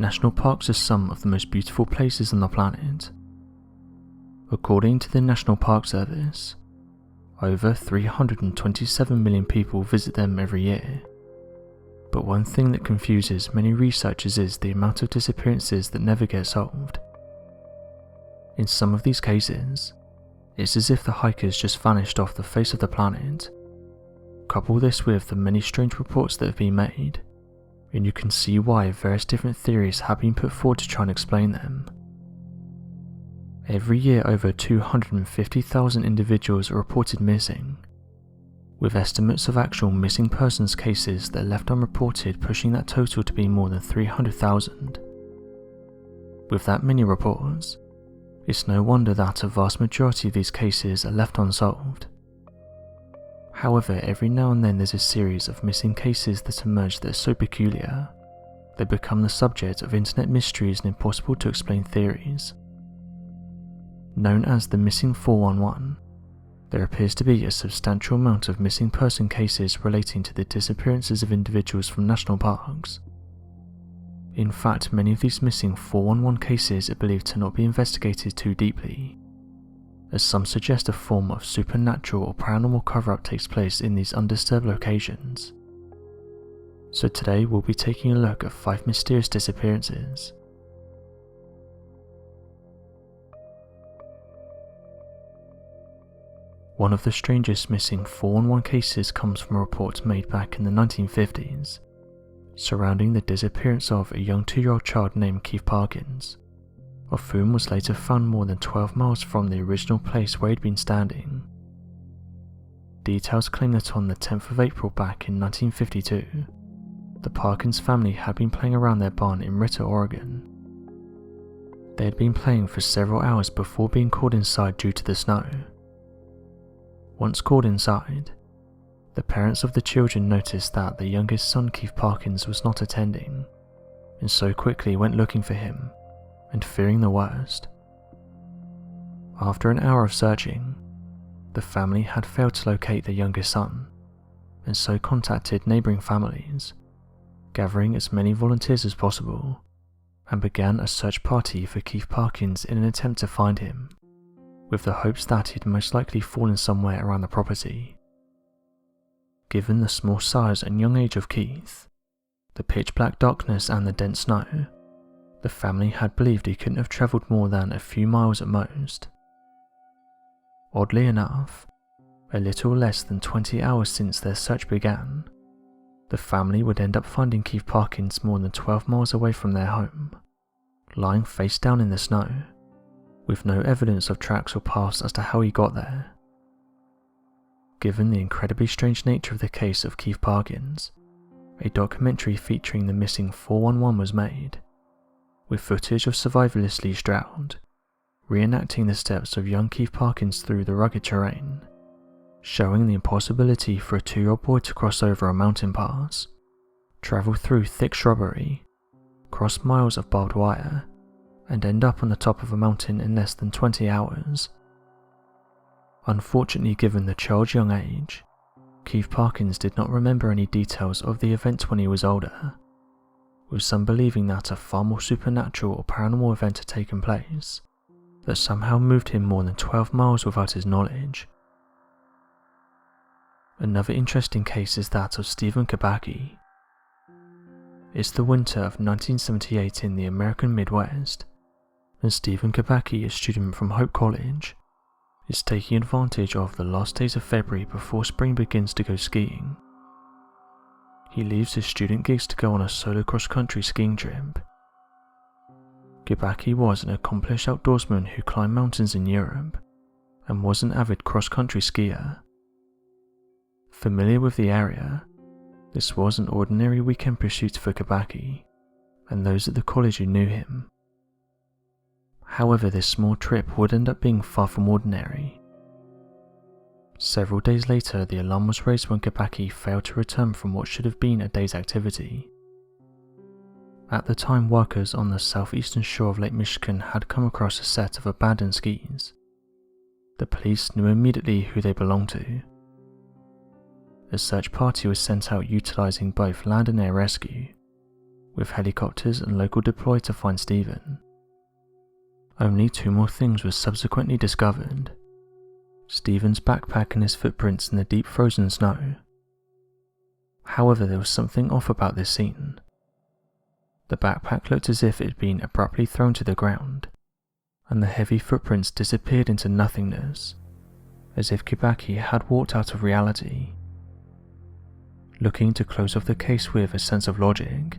National parks are some of the most beautiful places on the planet. According to the National Park Service, over 327 million people visit them every year. But one thing that confuses many researchers is the amount of disappearances that never get solved. In some of these cases, it's as if the hikers just vanished off the face of the planet. Couple this with the many strange reports that have been made, and you can see why various different theories have been put forward to try and explain them. Every year over 250,000 individuals are reported missing, with estimates of actual missing persons cases that are left unreported pushing that total to be more than 300,000. With that many reports, it's no wonder that a vast majority of these cases are left unsolved. However, every now and then there's a series of missing cases that emerge that are so peculiar, they become the subject of internet mysteries and impossible to explain theories. Known as the Missing 411, there appears to be a substantial amount of missing person cases relating to the disappearances of individuals from national parks. In fact, many of these missing 411 cases are believed to not be investigated too deeply, as some suggest a form of supernatural or paranormal cover-up takes place in these undisturbed locations. So today we'll be taking a look at 5 mysterious disappearances. One of the strangest missing 411 cases comes from a report made back in the 1950s, surrounding the disappearance of a young 2-year-old child named Keith Parkins, of whom was later found more than 12 miles from the original place where he'd been standing. Details claim that on the 10th of April back in 1952, the Parkins family had been playing around their barn in Ritter, Oregon. They had been playing for several hours before being called inside due to the snow. Once called inside, the parents of the children noticed that the youngest son, Keith Parkins, was not attending, and so quickly went looking for him, and fearing the worst. After an hour of searching, the family had failed to locate their youngest son, and so contacted neighbouring families, gathering as many volunteers as possible, and began a search party for Keith Parkins in an attempt to find him, with the hopes that he'd most likely fallen somewhere around the property. Given the small size and young age of Keith, the pitch black darkness and the dense snow, the family had believed he couldn't have travelled more than a few miles at most. Oddly enough, a little less than 20 hours since their search began, the family would end up finding Keith Parkins more than 12 miles away from their home, lying face down in the snow, with no evidence of tracks or paths as to how he got there. Given the incredibly strange nature of the case of Keith Parkins, a documentary featuring the missing 411 was made, with footage of survivalist Lee Stroud reenacting the steps of young Keith Parkins through the rugged terrain, showing the impossibility for a 2-year-old boy to cross over a mountain pass, travel through thick shrubbery, cross miles of barbed wire, and end up on the top of a mountain in less than 20 hours. Unfortunately, given the child's young age, Keith Parkins did not remember any details of the event when he was older, with some believing that a far more supernatural or paranormal event had taken place that somehow moved him more than 12 miles without his knowledge. Another interesting case is that of Stephen Kubaki. It's the winter of 1978 in the American Midwest, and Stephen Kubaki, a student from Hope College, is taking advantage of the last days of February before spring begins to go skiing. He leaves his student gigs to go on a solo cross-country skiing trip. Kubaki was an accomplished outdoorsman who climbed mountains in Europe, and was an avid cross-country skier. Familiar with the area, this was an ordinary weekend pursuit for Kubaki, and those at the college who knew him. However, this small trip would end up being far from ordinary. Several days later, the alarm was raised when Kubaki failed to return from what should have been a day's activity. At the time, workers on the southeastern shore of Lake Michigan had come across a set of abandoned skis. The police knew immediately who they belonged to. A search party was sent out utilizing both land and air rescue, with helicopters and local deployed to find Stephen. Only 2 more things were subsequently discovered: Stephen's backpack and his footprints in the deep frozen snow. However, there was something off about this scene. The backpack looked as if it had been abruptly thrown to the ground, and the heavy footprints disappeared into nothingness, as if Kubaki had walked out of reality. Looking to close off the case with a sense of logic,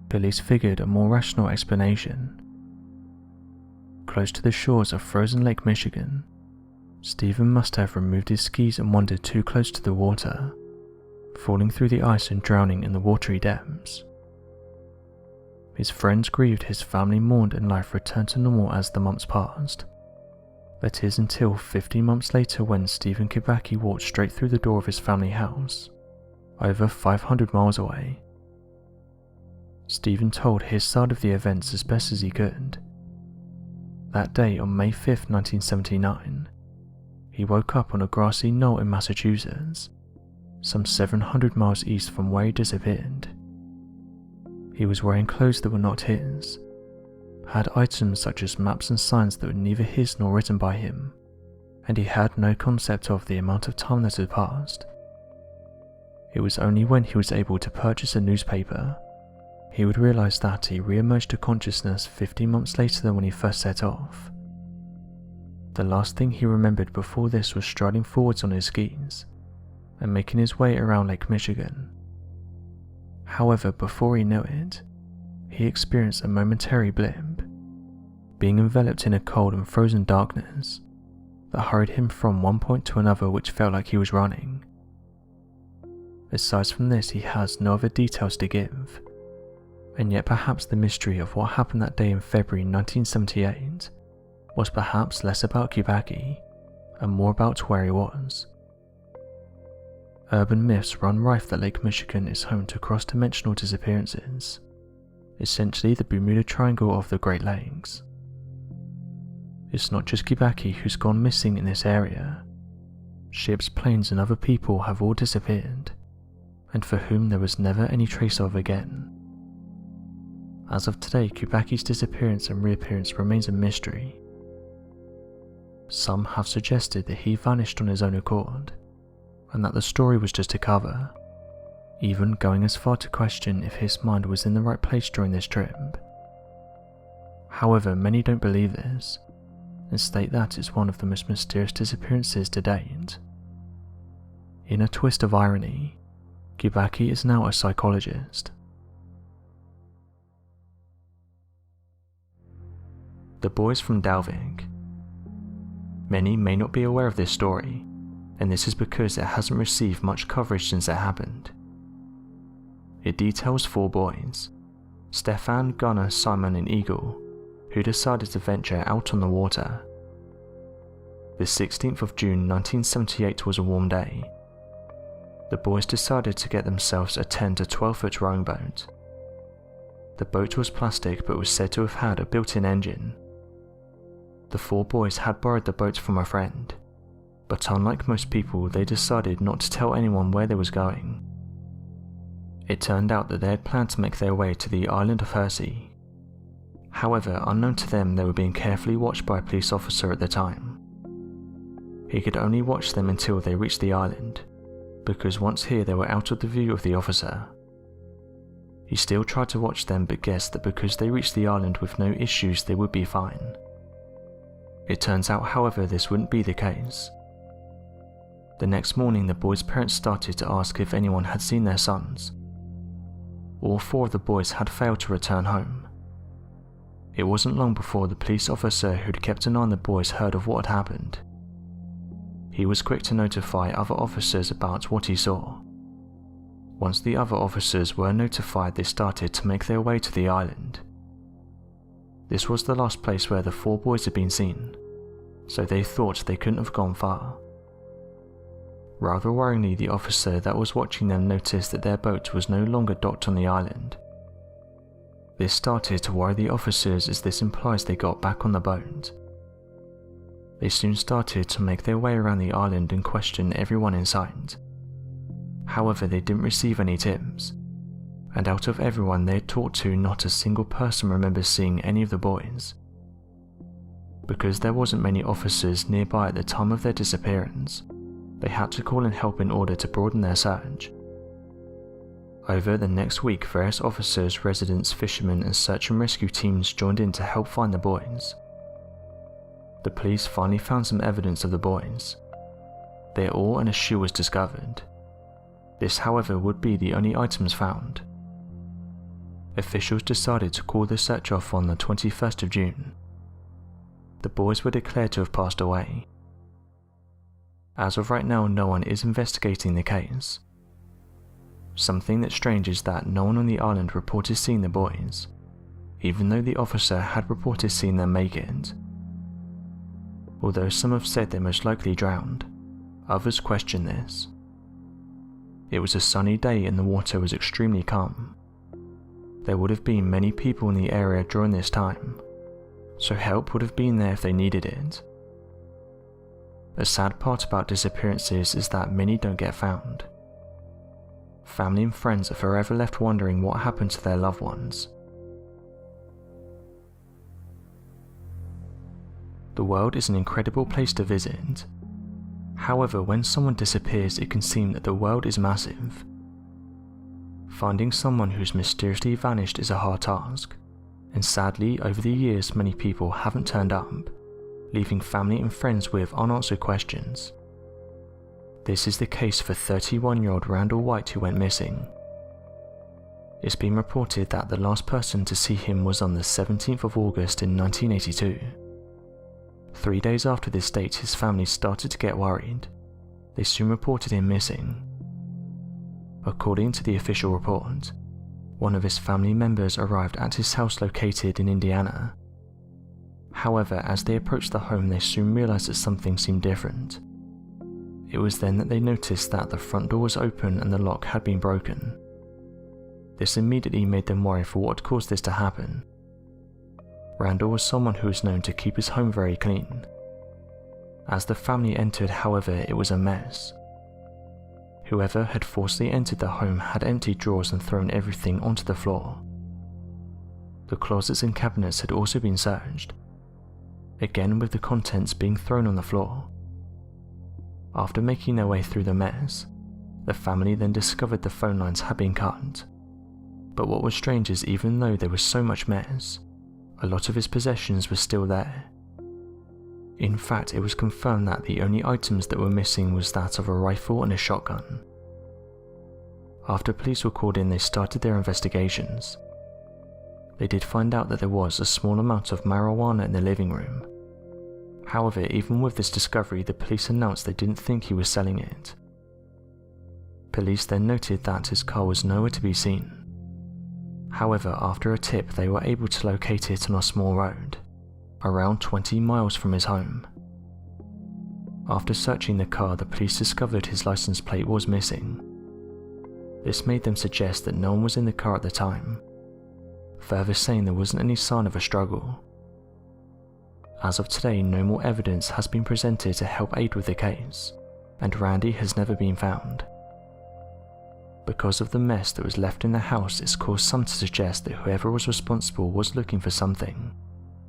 police figured a more rational explanation. Close to the shores of frozen Lake Michigan, Stephen must have removed his skis and wandered too close to the water, falling through the ice and drowning in the watery depths. His friends grieved, his family mourned, and life returned to normal as the months passed. That is until 15 months later, when Stephen Kubaki walked straight through the door of his family house, over 500 miles away. Stephen told his side of the events as best as he could. That day, on May 5, 1979, he woke up on a grassy knoll in Massachusetts, some 700 miles east from where he disappeared. He was wearing clothes that were not his, had items such as maps and signs that were neither his nor written by him, and he had no concept of the amount of time that had passed. It was only when he was able to purchase a newspaper he would realize that he re-emerged to consciousness 15 months later than when he first set off. The last thing he remembered before this was striding forwards on his skis and making his way around Lake Michigan. However, before he knew it, he experienced a momentary blip, being enveloped in a cold and frozen darkness that hurried him from one point to another, which felt like he was running. Aside from this, he has no other details to give, and yet perhaps the mystery of what happened that day in February 1978 was perhaps less about Kubaki and more about where he was. Urban myths run rife that Lake Michigan is home to cross-dimensional disappearances, essentially the Bermuda Triangle of the Great Lakes. It's not just Kubaki who's gone missing in this area. Ships, planes and other people have all disappeared, and for whom there was never any trace of again. As of today, Kubaki's disappearance and reappearance remains a mystery. Some have suggested that he vanished on his own accord, and that the story was just a cover, even going as far to question if his mind was in the right place during this trip. However, many don't believe this, and state that it's one of the most mysterious disappearances to date. In a twist of irony, Kubaki is now a psychologist. The boys from Dalvik. Many may not be aware of this story, and this is because it hasn't received much coverage since it happened. It details 4 boys, Stefan, Gunnar, Simon and Eagle, who decided to venture out on the water. The 16th of June 1978 was a warm day. The boys decided to get themselves a 10 to 12 foot rowing boat. The boat was plastic but was said to have had a built-in engine. The 4 boys had borrowed the boat from a friend, but unlike most people, they decided not to tell anyone where they was going. It turned out that they had planned to make their way to the island of Hersey. However, unknown to them, they were being carefully watched by a police officer at the time. He could only watch them until they reached the island, because once here they were out of the view of the officer. He still tried to watch them but guessed that because they reached the island with no issues they would be fine. It turns out, however, this wouldn't be the case. The next morning, the boys' parents started to ask if anyone had seen their sons. All 4 of the boys had failed to return home. It wasn't long before the police officer who'd kept an eye on the boys heard of what had happened. He was quick to notify other officers about what he saw. Once the other officers were notified, they started to make their way to the island. This was the last place where the 4 boys had been seen, so they thought they couldn't have gone far. Rather worryingly, the officer that was watching them noticed that their boat was no longer docked on the island. This started to worry the officers, as this implies they got back on the boat. They soon started to make their way around the island and question everyone in sight. However, they didn't receive any tips, and out of everyone they had talked to, not a single person remembers seeing any of the boys. Because there wasn't many officers nearby at the time of their disappearance, they had to call in help in order to broaden their search. Over the next week, various officers, residents, fishermen and search and rescue teams joined in to help find the boys. The police finally found some evidence of the boys. Their oar and a shoe was discovered. This, however, would be the only items found. Officials decided to call the search off on the 21st of June. The boys were declared to have passed away. As of right now, no one is investigating the case. Something that's strange is that no one on the island reported seeing the boys, even though the officer had reported seeing them make it. Although some have said they most likely drowned, others question this. It was a sunny day and the water was extremely calm. There would have been many people in the area during this time, so help would have been there if they needed it. The sad part about disappearances is that many don't get found. Family and friends are forever left wondering what happened to their loved ones. The world is an incredible place to visit. However, when someone disappears, it can seem that the world is massive. Finding someone who's mysteriously vanished is a hard task, and sadly, over the years many people haven't turned up, leaving family and friends with unanswered questions. This is the case for 31-year-old Randall White, who went missing. It's been reported that the last person to see him was on the 17th of August in 1982. 3 days after this date, his family started to get worried. They soon reported him missing. According to the official report, one of his family members arrived at his house located in Indiana. However, as they approached the home, they soon realized that something seemed different. It was then that they noticed that the front door was open and the lock had been broken. This immediately made them worry for what caused this to happen. Randall was someone who was known to keep his home very clean. As the family entered, however, it was a mess. Whoever had forcibly entered the home had emptied drawers and thrown everything onto the floor. The closets and cabinets had also been searched, again with the contents being thrown on the floor. After making their way through the mess, the family then discovered the phone lines had been cut. But what was strange is even though there was so much mess, a lot of his possessions were still there. In fact, it was confirmed that the only items that were missing was that of a rifle and a shotgun. After police were called in, they started their investigations. They did find out that there was a small amount of marijuana in the living room. However, even with this discovery, the police announced they didn't think he was selling it. Police then noted that his car was nowhere to be seen. However, after a tip, they were able to locate it on a small road, around 20 miles from his home. After searching the car, the police discovered his license plate was missing. This made them suggest that no one was in the car at the time, further saying there wasn't any sign of a struggle. As of today, no more evidence has been presented to help aid with the case, and Randy has never been found. Because of the mess that was left in the house, it's caused some to suggest that whoever was responsible was looking for something,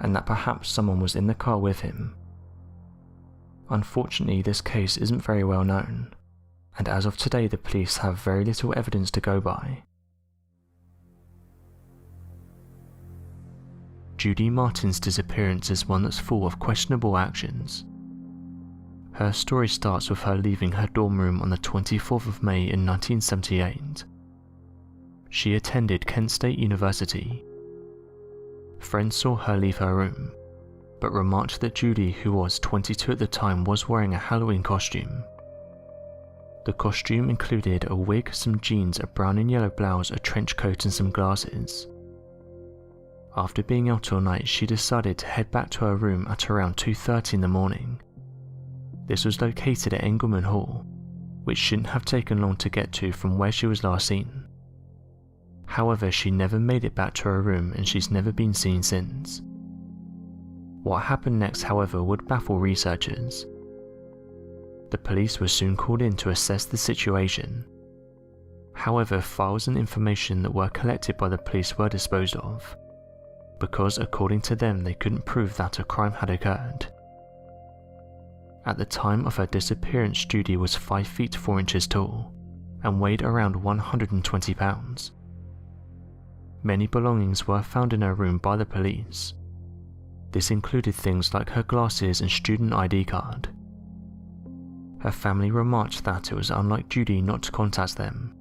and that perhaps someone was in the car with him. Unfortunately, this case isn't very well known, and as of today the police have very little evidence to go by. Judy Martin's disappearance is one that's full of questionable actions. Her story starts with her leaving her dorm room on the 24th of May in 1978. She attended Kent State University. Friends saw her leave her room, but remarked that Judy, who was 22 at the time, was wearing a Halloween costume. The costume included a wig, some jeans, a brown and yellow blouse, a trench coat and some glasses. After being out all night, she decided to head back to her room at around 2:30 in the morning. This was located at Engelman Hall, which shouldn't have taken long to get to from where she was last seen. However, she never made it back to her room and she's never been seen since. What happened next, however, would baffle researchers. The police were soon called in to assess the situation. However, files and information that were collected by the police were disposed of, because according to them they couldn't prove that a crime had occurred. At the time of her disappearance, Judy was 5 feet 4 inches tall and weighed around 120 pounds. Many belongings were found in her room by the police. This included things like her glasses and student ID card. Her family remarked that it was unlike Judy not to contact them.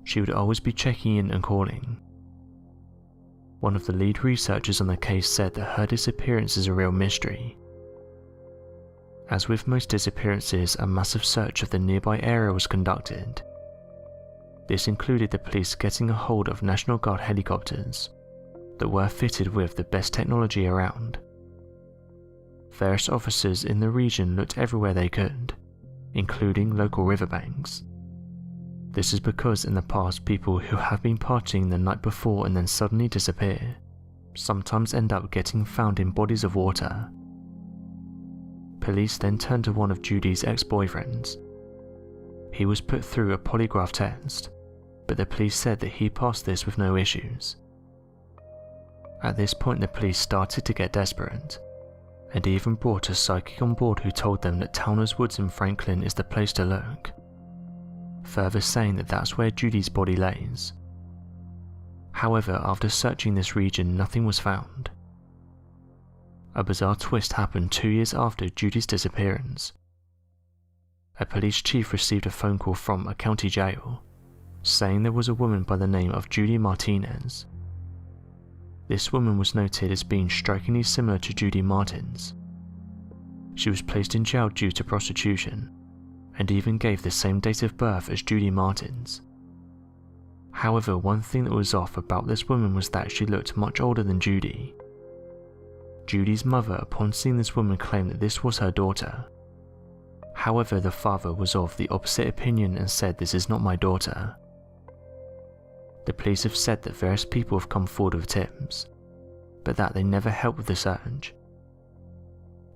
She would always be checking in and calling. One of the lead researchers on the case said that her disappearance is a real mystery. As with most disappearances, a massive search of the nearby area was conducted. This included the police getting a hold of National Guard helicopters that were fitted with the best technology around. Various officers in the region looked everywhere they could, including local riverbanks. This is because in the past, people who have been partying the night before and then suddenly disappear sometimes end up getting found in bodies of water. Police then turned to one of Judy's ex-boyfriends. He was put through a polygraph test, but the police said that he passed this with no issues. At this point, the police started to get desperate, and even brought a psychic on board who told them that Towner's Woods in Franklin is the place to look, further saying that that's where Judy's body lays. However, after searching this region, nothing was found. A bizarre twist happened 2 years after Judy's disappearance. A police chief received a phone call from a county jail, saying there was a woman by the name of Judy Martinez. This woman was noted as being strikingly similar to Judy Martin's. She was placed in jail due to prostitution, and even gave the same date of birth as Judy Martin's. However, one thing that was off about this woman was that she looked much older than Judy. Judy's mother, upon seeing this woman, claimed that this was her daughter. However, the father was of the opposite opinion and said, "This is not my daughter." The police have said that various people have come forward with tips, but that they never helped with the search.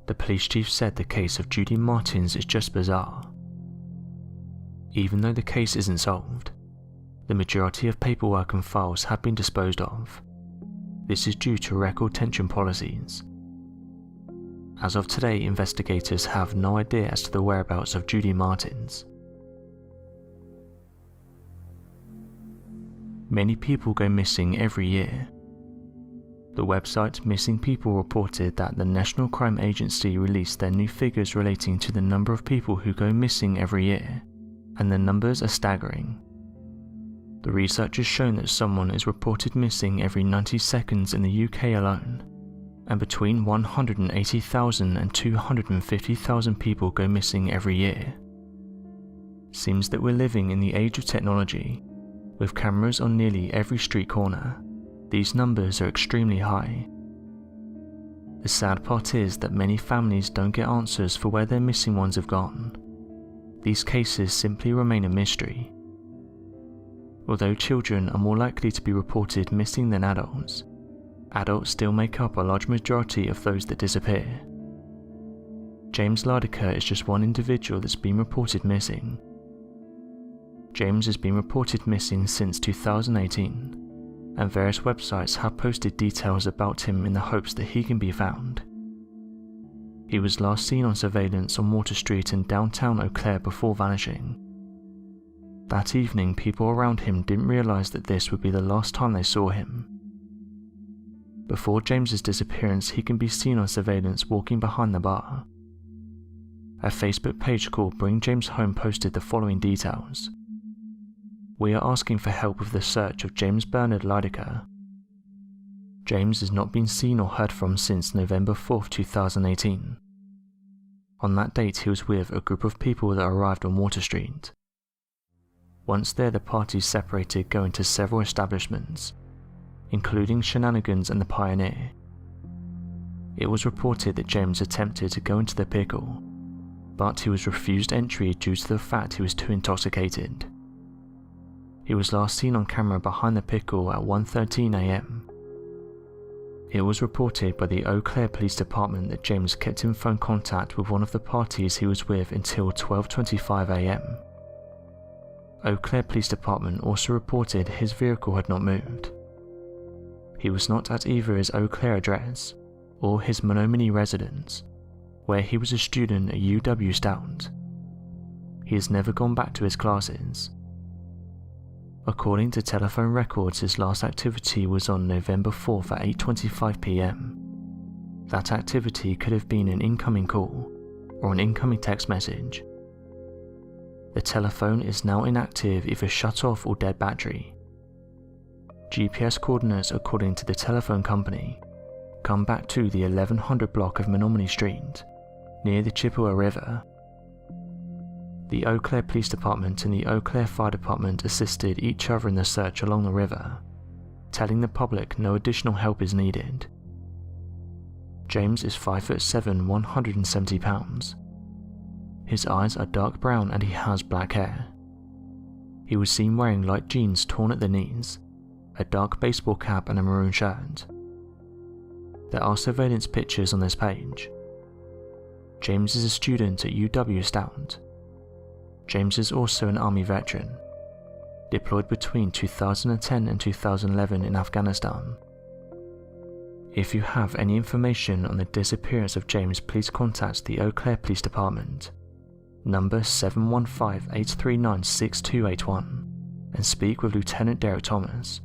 The police chief said the case of Judy Martin's is just bizarre. Even though the case isn't solved, the majority of paperwork and files have been disposed of. This is due to record retention policies. As of today, investigators have no idea as to the whereabouts of Judy Martin's. Many people go missing every year. The website Missing People reported that the National Crime Agency released their new figures relating to the number of people who go missing every year, and the numbers are staggering. The research has shown that someone is reported missing every 90 seconds in the UK alone, and between 180,000 and 250,000 people go missing every year. Seems that we're living in the age of technology, with cameras on nearly every street corner. These numbers are extremely high. The sad part is that many families don't get answers for where their missing ones have gone. These cases simply remain a mystery. Although children are more likely to be reported missing than adults, adults still make up a large majority of those that disappear. James Lardeker is just one individual that's been reported missing. James has been reported missing since 2018, and various websites have posted details about him in the hopes that he can be found. He was last seen on surveillance on Water Street in downtown Eau Claire before vanishing. That evening, people around him didn't realise that this would be the last time they saw him. Before James's disappearance, he can be seen on surveillance walking behind the bar. A Facebook page called Bring James Home posted the following details. "We are asking for help with the search of James Bernard Lardeker. James has not been seen or heard from since November 4th, 2018. On that date, he was with a group of people that arrived on Water Street. Once there, the parties separated, going to several establishments, including Shenanigans and the Pioneer. It was reported that James attempted to go into the Pickle, but he was refused entry due to the fact he was too intoxicated. He was last seen on camera behind the Pickle at 1:13 AM. It was reported by the Eau Claire Police Department that James kept in phone contact with one of the parties he was with until 12:25 AM. Eau Claire Police Department also reported his vehicle had not moved. He was not at either his Eau Claire address or his Menominee residence, where he was a student at UW Stout. He has never gone back to his classes. According to telephone records, his last activity was on November 4th at 8:25 p.m. That activity could have been an incoming call or an incoming text message. The telephone is now inactive, either shut off or dead battery. GPS coordinates, according to the telephone company, come back to the 1100 block of Menominee Street, near the Chippewa River. The Eau Claire Police Department and the Eau Claire Fire Department assisted each other in the search along the river, telling the public no additional help is needed. James is 5'7", 170 pounds. His eyes are dark brown and he has black hair. He was seen wearing light jeans torn at the knees, a dark baseball cap and a maroon shirt. There are surveillance pictures on this page. James is a student at UW Stout. James is also an Army veteran, deployed between 2010 and 2011 in Afghanistan. If you have any information on the disappearance of James, please contact the Eau Claire Police Department, number 715-839-6281, and speak with Lieutenant Derek Thomas.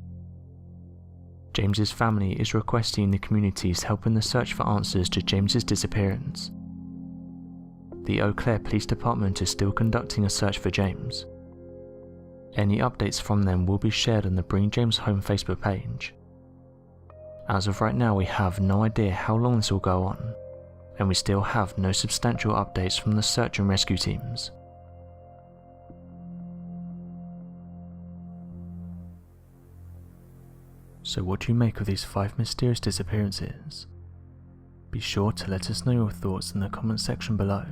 James's family is requesting the community's help in the search for answers to James's disappearance. The Eau Claire Police Department is still conducting a search for James. Any updates from them will be shared on the Bring James Home Facebook page. As of right now, we have no idea how long this will go on, and we still have no substantial updates from the search and rescue teams. So what do you make of these 5 mysterious disappearances? Be sure to let us know your thoughts in the comment section below,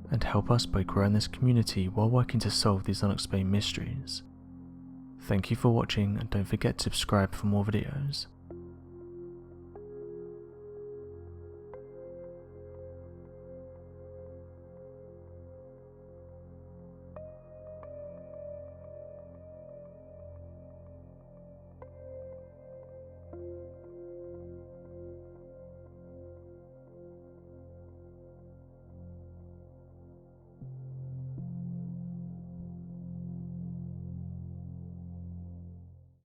and help us by growing this community while working to solve these unexplained mysteries. Thank you for watching, and don't forget to subscribe for more videos.